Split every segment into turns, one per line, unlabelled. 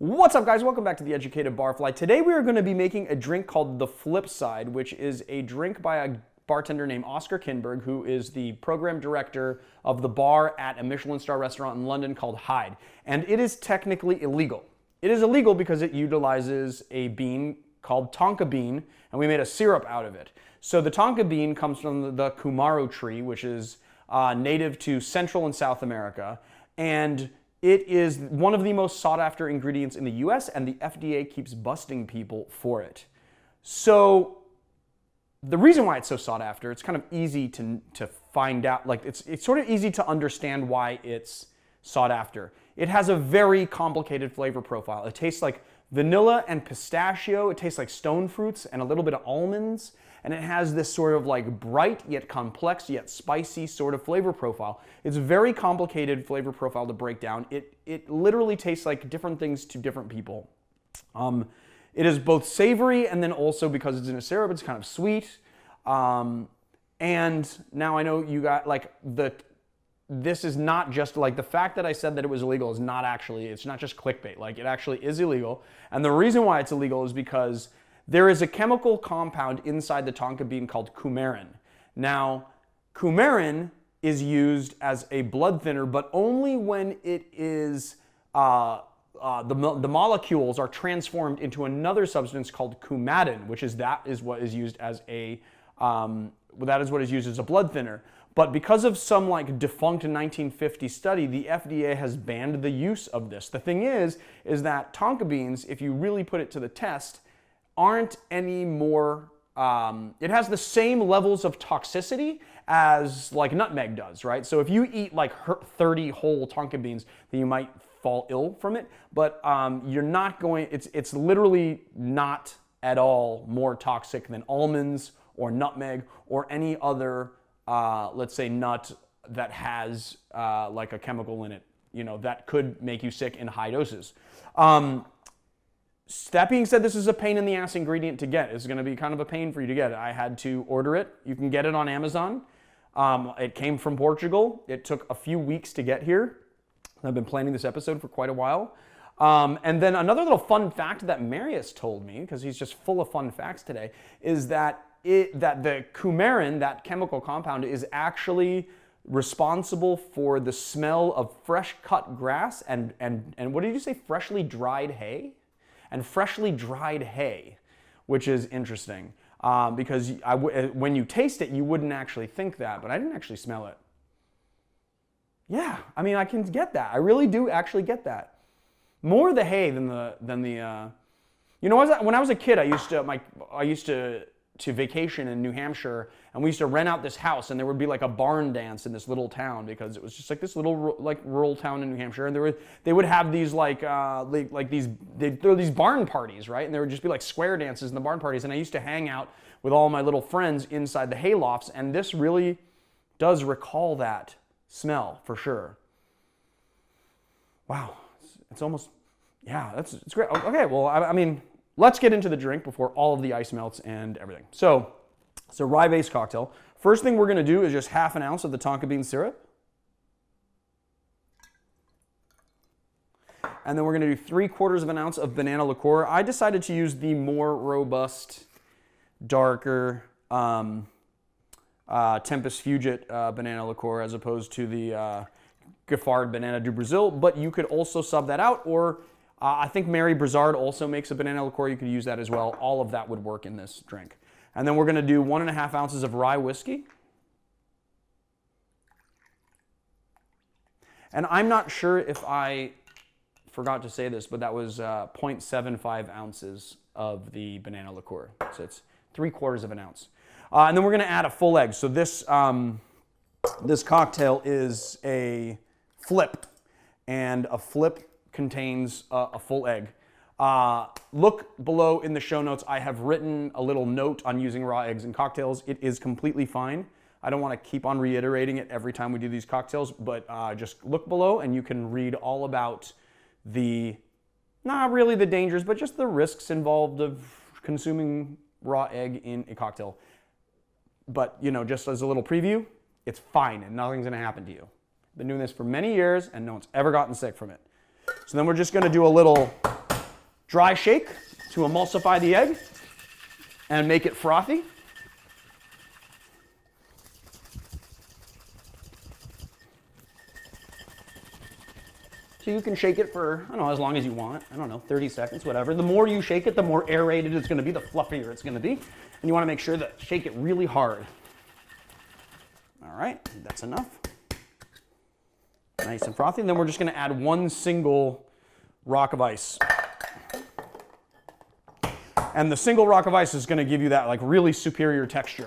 What's up, guys? Welcome back to the Educated Barfly. Today we are going to be making a drink called the Flip Side, which is a drink by a bartender named Oskar Kinberg, who is the program director of the bar at a Michelin Star restaurant in London called Hyde. And it is technically illegal. It is illegal because it utilizes a bean called tonka bean, and we made a syrup out of it. So the tonka bean comes from the kumaro tree, which is native to Central and South America, and it is one of the most sought-after ingredients in the US, and the FDA keeps busting people for it. So the reason why it's so sought after, it's kind of easy to find out, like it's sort of easy to understand why it's sought after. It has a very complicated flavor profile. It tastes like vanilla and pistachio, it tastes like stone fruits and a little bit of almonds, and it has this sort of like bright yet complex yet spicy sort of flavor profile. It's a very complicated flavor profile to break down. It literally tastes like different things to different people. It is both savory, and then also, because it's in a syrup, it's kind of sweet. And now I know you got like this is not just like the fact that I said that it was illegal is not actually, it's not just clickbait. Like, it actually is illegal. And the reason why it's illegal is because there is a chemical compound inside the tonka bean called coumarin. Now, coumarin is used as a blood thinner, but only when it is the molecules are transformed into another substance called coumadin, which is what is used as a blood thinner. But because of some like defunct 1950 study, the FDA has banned the use of this. The thing is that tonka beans, if you really put it to the test, aren't any more, it has the same levels of toxicity as like nutmeg does, right? So if you eat like 30 whole tonka beans, then you might fall ill from it, but you're not going, it's literally not at all more toxic than almonds or nutmeg or any other, let's say, nut that has like a chemical in it, you know, that could make you sick in high doses. That being said, this is a pain in the ass ingredient to get. It's going to be kind of a pain for you to get. I had to order it. You can get it on Amazon. It came from Portugal. It took a few weeks to get here. I've been planning this episode for quite a while. And then another little fun fact that Marius told me, because he's just full of fun facts today, is that the coumarin, that chemical compound, is actually responsible for the smell of fresh cut grass and what did you say, freshly dried hay? And freshly dried hay, which is interesting because when you taste it, you wouldn't actually think that, but I didn't actually smell it. Yeah, I mean, I can get that. I really do actually get that. More the hay than the. You know, when I was a kid, I used to vacation in New Hampshire, and we used to rent out this house, and there would be like a barn dance in this little town because it was just like this little like rural town in New Hampshire, and they would have these they'd throw these barn parties, right? And there would just be like square dances in the barn parties, and I used to hang out with all my little friends inside the hay lofts, and this really does recall that smell for sure. Wow, it's almost, yeah, it's great. Okay, well, I mean, let's get into the drink before all of the ice melts and everything. So, it's a rye-based cocktail. First thing we're going to do is just half an ounce of the tonka bean syrup. And then we're going to do 3/4 of an ounce of banana liqueur. I decided to use the more robust, darker Tempus Fugit banana liqueur as opposed to the Giffard Banana du Brazil, but you could also sub that out, or I think Mary Brizard also makes a banana liqueur. You could use that as well. All of that would work in this drink. And then we're going to do 1.5 ounces of rye whiskey. And I'm not sure if I forgot to say this, but that was 0.75 ounces of the banana liqueur. So it's 3/4 of an ounce. And then we're going to add a full egg. So this cocktail is a flip, and a flip contains a full egg. Look below in the show notes. I have written a little note on using raw eggs in cocktails. It is completely fine. I don't want to keep on reiterating it every time we do these cocktails, but just look below and you can read all about not really the dangers, but just the risks involved of consuming raw egg in a cocktail. But, you know, just as a little preview, it's fine and nothing's going to happen to you. Been doing this for many years and no one's ever gotten sick from it. So then we're just going to do a little dry shake to emulsify the egg and make it frothy. So you can shake it for, I don't know, as long as you want. I don't know, 30 seconds, whatever. The more you shake it, the more aerated it's going to be, the fluffier it's going to be. And you want to make sure that shake it really hard. All right, that's enough. Nice and frothy. And then we're just going to add one single rock of ice. And the single rock of ice is going to give you that like really superior texture.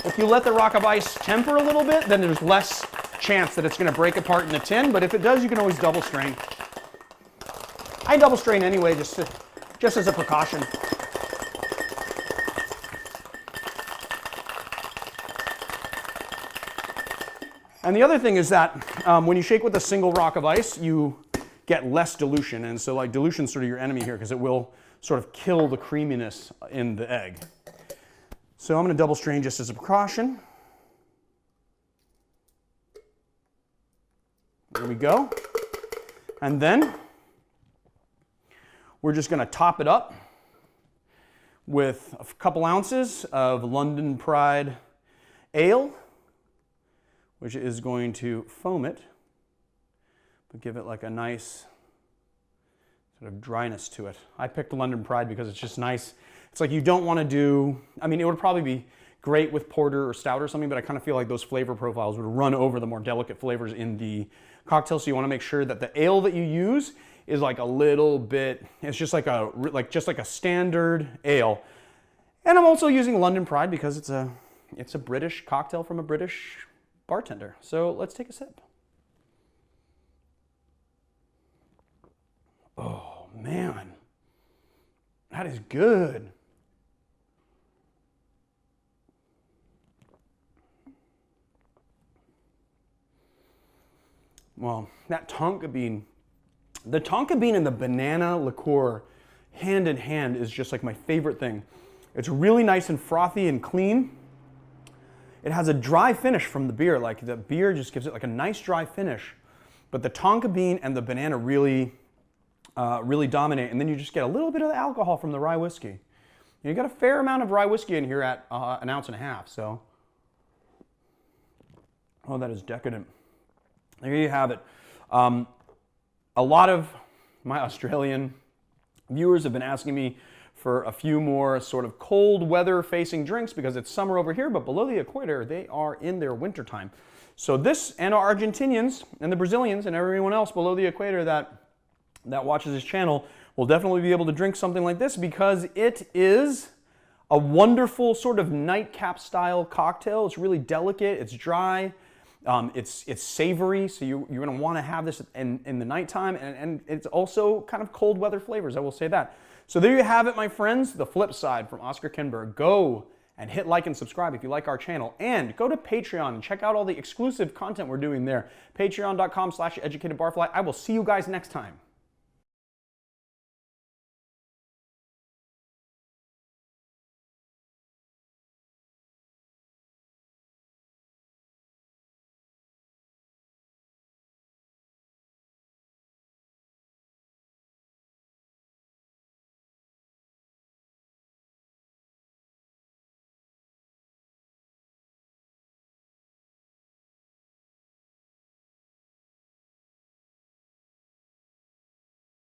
If you let the rock of ice temper a little bit, then there's less chance that it's going to break apart in the tin, but if it does, you can always double strain. I double strain anyway, just as a precaution. And the other thing is that when you shake with a single rock of ice, you get less dilution, and so like dilution's sort of your enemy here because it will sort of kill the creaminess in the egg. So I'm going to double strain just as a precaution. There we go. And then we're just going to top it up with a couple ounces of London Pride ale, which is going to foam it, but give it like a nice sort of dryness to it. I picked London Pride because it's just nice. It's like you don't want to do, I mean, it would probably be great with porter or stout or something, but I kind of feel like those flavor profiles would run over the more delicate flavors in the cocktail. So you want to make sure that the ale that you use is like a little bit, it's just like a standard ale. And I'm also using London Pride because it's a British cocktail from a British bartender. So let's take a sip. Oh man, that is good. Well, that tonka bean, the tonka bean and the banana liqueur hand in hand is just like my favorite thing. It's really nice and frothy and clean. It has a dry finish from the beer, like the beer just gives it like a nice dry finish, but the tonka bean and the banana really dominate, and then you just get a little bit of the alcohol from the rye whiskey. You got a fair amount of rye whiskey in here at 1.5 ounces, so. Oh, that is decadent. There you have it. A lot of my Australian viewers have been asking me for a few more sort of cold weather facing drinks because it's summer over here, but below the equator, they are in their winter time. So this, and our Argentinians and the Brazilians and everyone else below the equator that watches this channel will definitely be able to drink something like this because it is a wonderful sort of nightcap style cocktail. It's really delicate, it's dry, it's savory, so you're going to want to have this in the nighttime, and it's also kind of cold weather flavors, I will say that. So there you have it, my friends, the flip side from Oskar Kinberg. Go and hit like and subscribe if you like our channel, and go to Patreon and check out all the exclusive content we're doing there. Patreon.com/educatedbarfly. I will see you guys next time.